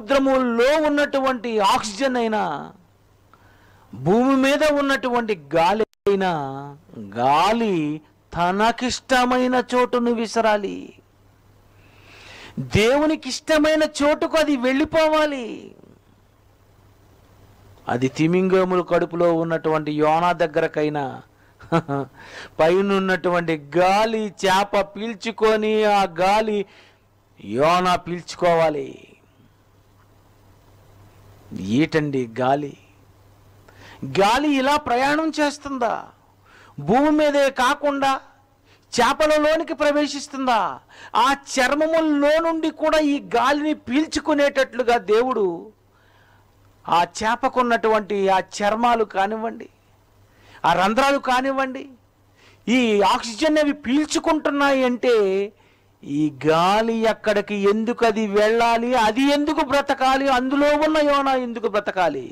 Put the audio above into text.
సముద్రములో ఉన్నటువంటి ఆక్సిజన్ అయినా, భూమి మీద ఉన్నటువంటి గాలి అయినా, గాలి తనకిష్టమైన చోటును విసరాలి. దేవునికి ఇష్టమైన చోటుకు అది వెళ్ళిపోవాలి. అది తిమింగముల కడుపులో ఉన్నటువంటి యోనా దగ్గరకైనా, పైన ఉన్నటువంటి గాలి చేప పీల్చుకొని ఆ గాలి యోనా పీల్చుకోవాలి. ఏటండి గాలి? గాలి ఇలా ప్రయాణం చేస్తుందా? భూమి మీదే కాకుండా చేపలలోనికి ప్రవేశిస్తుందా? ఆ చర్మముల్లో నుండి కూడా ఈ గాలిని పీల్చుకునేటట్లుగా దేవుడు ఆ చేపకున్నటువంటి ఆ చర్మాలు కానివ్వండి, ఆ రంధ్రాలు కానివ్వండి, ఈ ఆక్సిజన్ అవి పీల్చుకుంటున్నాయి అంటే ఈ గాలి ఎక్కడికి ఎందుకు అది వెళ్ళాలి, అది ఎందుకు బ్రతకాలి, అందులో ఉన్న యోనా ఎందుకు బ్రతకాలి?